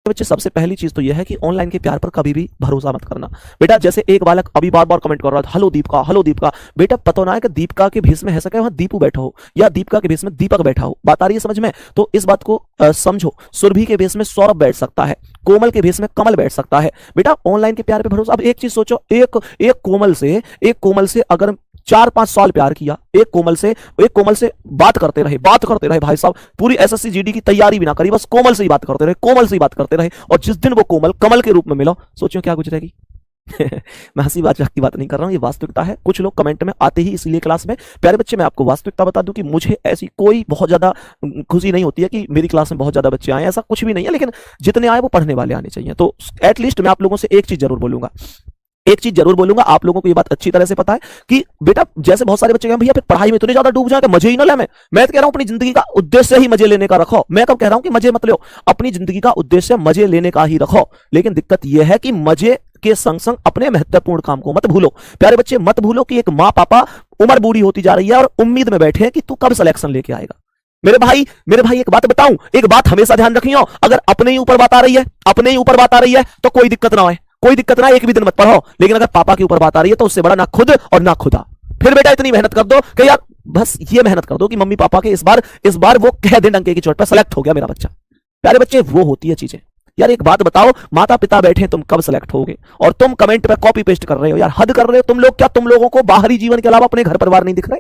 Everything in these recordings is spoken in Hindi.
बच्चे सबसे पहली चीज तो यह है कि ऑनलाइन के प्यार पर कभी भी भरोसा मत करना। बेटा जैसे एक बालक अभी बार बार कमेंट कर रहा था, हेलो दीपिका, हेलो दीपिका। बेटा पता ना है कि दीपिका के भेष में है सके वहां दीपू बैठा हो या दीपिका के भेष में दीपक बैठा हो। बात आ रही है समझ में? तो इस बात को समझो। सुरभि के भेष में सौरभ बैठ सकता है, कोमल के भेष में कमल बैठ सकता है। बेटा ऑनलाइन के प्यार पे भरोसा। अब एक चीज सोचो, एक कोमल से अगर 4-5 साल प्यार किया, एक कोमल से बात करते रहे भाई साहब, पूरी एसएससी जीडी की तैयारी भी ना करी, बस कोमल से ही बात करते रहे, और जिस दिन वो कोमल कमल के रूप में मिला, सोचियो क्या गुजरेगी। मैं हंसी बात की बात नहीं कर रहा हूं, ये वास्तविकता है। कुछ लोग कमेंट में आते ही इसलिए क्लास में। प्यारे बच्चे मैं आपको वास्तविकता बता दूं कि मुझे ऐसी कोई बहुत ज्यादा खुशी नहीं होती है कि मेरी क्लास में बहुत ज्यादा बच्चे आए, ऐसा कुछ भी नहीं है, लेकिन जितने आए वो पढ़ने वाले आने चाहिए। तो एटलीस्ट मैं आप लोगों से एक चीज जरूर बोलूंगा, आप लोगों को ये बात अच्छी तरह से पता है कि बेटा जैसे बहुत सारे बच्चे कहते हैं भैया फिर पढ़ाई में इतने ज्यादा डूब जाए कि मजे ही ना ले। मैं तो कह रहा हूं अपनी जिंदगी का उद्देश्य ही मजे लेने का रखो। मैं कब कह रहा हूं कि मजे मत लो, अपनी जिंदगी का उद्देश्य मजे लेने का ही रखो। लेकिन दिक्कत यह है कि मजे के संग संग अपने महत्वपूर्ण काम को मत भूलो। प्यारे बच्चे मत भूलो कि एक माँ पापा उम्र बूढ़ी होती जा रही है और उम्मीद में बैठे हैं कि तू कब सिलेक्शन लेके आएगा। मेरे भाई एक बात बताऊं, एक बात हमेशा ध्यान रखियो, अगर अपने ही ऊपर बात आ रही है तो कोई दिक्कत ना है, एक भी दिन मत पढ़ो। लेकिन अगर पापा के ऊपर बात आ रही है तो उससे बड़ा ना खुद और ना खुदा। फिर बेटा इतनी मेहनत कर दो कि यार बस ये मेहनत कर दो कि मम्मी पापा के इस बार वो कह दें डंके की चोट पर सेलेक्ट हो गया मेरा बच्चा। प्यारे बच्चे वो होती है चीजें। यार एक बात बताओ, माता पिता बैठे तुम कब सेलेक्ट होगे और तुम कमेंट पे कॉपी पेस्ट कर रहे हो। यार हद कर रहे हो तुम लोग। क्या तुम लोगों को बाहरी जीवन के अलावा अपने घर परिवार नहीं दिख रहे?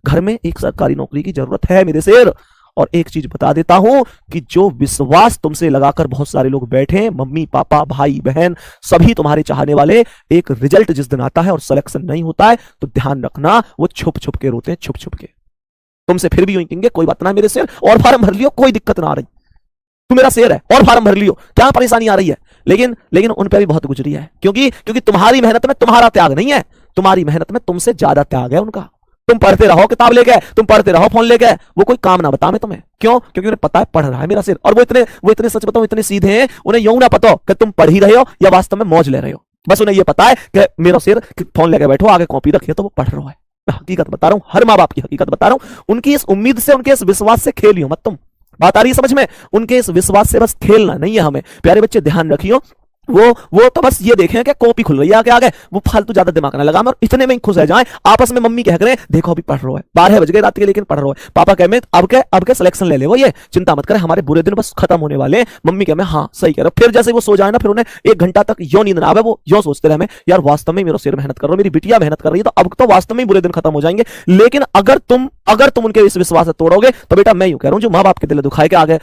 घर में एक सरकारी नौकरी की जरूरत है मेरे शेर। और एक चीज बता देता हूं कि जो विश्वास तुमसे लगाकर बहुत सारे लोग बैठे, मम्मी पापा भाई बहन सभी तुम्हारे चाहने वाले, एक रिजल्ट जिस दिन आता है और सिलेक्शन नहीं होता है तो ध्यान रखना वो छुप छुप के रोते हैं, छुप छुप के। तुमसे फिर भी यूं कहेंगे कोई बात ना मेरे शेर, और फार्म भर लियो, कोई दिक्कत ना आ रही, तू मेरा शेर है, और फार्म भर लियो, क्या परेशानी आ रही है। लेकिन उन पर भी बहुत गुजरी है, क्योंकि तुम्हारी मेहनत में तुम्हारा त्याग नहीं है, तुम्हारी मेहनत में तुमसे ज्यादा त्याग है उनका। तुम पढ़ते रहो किताब लेके, तुम पढ़ते रहो फोन लेके, वो कोई काम ना बतावे तुम्हें। क्यों? क्योंकि उन्हें पता है पढ़ रहा है मेरा सिर। और वो इतने सच बताओ इतने सीधे हैं, उन्हें यूं ना पता कि तुम पढ़ ही रहे हो या वास्तव में मौज ले रहे हो। बस उन्हें ये पता है कि मेरा सिर फोन लेके बैठो, आगे कॉपी रखिए तो वो पढ़ रहा है। मैं हकीकत बता रहा हूं, हर माँ बाप की हकीकत बता रहा हूं। उनकी इस उम्मीद से, उनके इस विश्वास से खेलियो मत तुम। बात आ रही है समझ में? उनके इस विश्वास से बस खेलना नहीं है हमें। प्यारे बच्चे ध्यान रखियो, वो तो बस ये देखें कि कॉपी खुल रही है आगे, वो फालतू ज्यादा दिमाग ना लगाएं और इतने में ही खुश रह जाएं। आपस में मम्मी कह रहे देखो अभी पढ़ रहा है, 12 बज गए रात के लेकिन पढ़ रहा है। पापा कह में अब के सिलेक्शन ले ले, वो ये चिंता मत करें, हमारे बुरे दिन बस खत्म होने वाले। मम्मी कह में हाँ सही कह रहे हो। फिर जैसे वो सो जाए ना, फिर उन्हें 1 घंटा तक यो नींद ना आवे, वो यो सोचते रहे यार वास्तव में मेरा सिर मेहनत कर रहा है, मेरी बिटिया मेहनत कर रही है, तो अब तो वास्तव में बुरे दिन खत्म हो जाएंगे। लेकिन अगर तुम उनके इस विश्वास से तोड़ोगे तो बेटा मैं यूं कह रहा हूं, जो माँ बाप के दिल दुखाए के आगे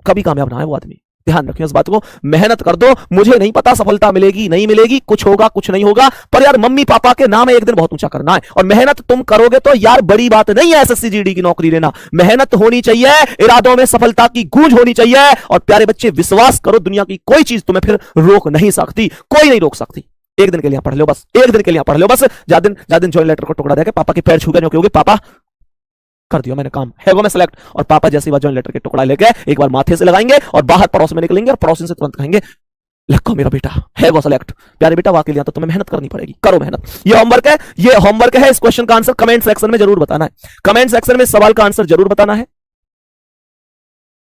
कभी कामयाब ना है वो आदमी। ध्यान रखिए इस बात को, मेहनत कर दो। मुझे नहीं पता सफलता मिलेगी नहीं मिलेगी, कुछ होगा कुछ नहीं होगा, पर यार मम्मी पापा के नाम एक दिन बहुत ऊंचा करना है। और मेहनत तुम करोगे तो यार बड़ी बात नहीं है एसएससी जीडी की नौकरी लेना। मेहनत होनी चाहिए, इरादों में सफलता की गूंज होनी चाहिए। और प्यारे बच्चे विश्वास करो, दुनिया की कोई चीज तुम्हें फिर रोक नहीं सकती, कोई नहीं रोक सकती। एक दिन के लिए पढ़ लो बस, एक दिन के लिए पढ़ लो बस। ज्यादा दिन ज्वाइन लेटर को टुकड़ा देकर पापा के पैर छू गए क्योंकि पापा कर दिया मैंने काम, है वो मैं सेलेक्ट। और पापा जैसी बात ज्वाइन लेटर के टुकड़ा लेके एक बार माथे से लगाएंगे और बाहर पड़ोस में निकलेंगे और पड़ोसन से तुरंत कहेंगे लखो मेरा बेटा है वो सेलेक्ट। प्यारे बेटा वाकई लिया तो तुम्हें मेहनत करनी पड़ेगी, करो मेहनत। ये होमवर्क है, इस क्वेश्चन का आंसर कमेंट सेक्शन में जरूर बताना है। कमेंट सेक्शन में सवाल का आंसर जरूर बताना है।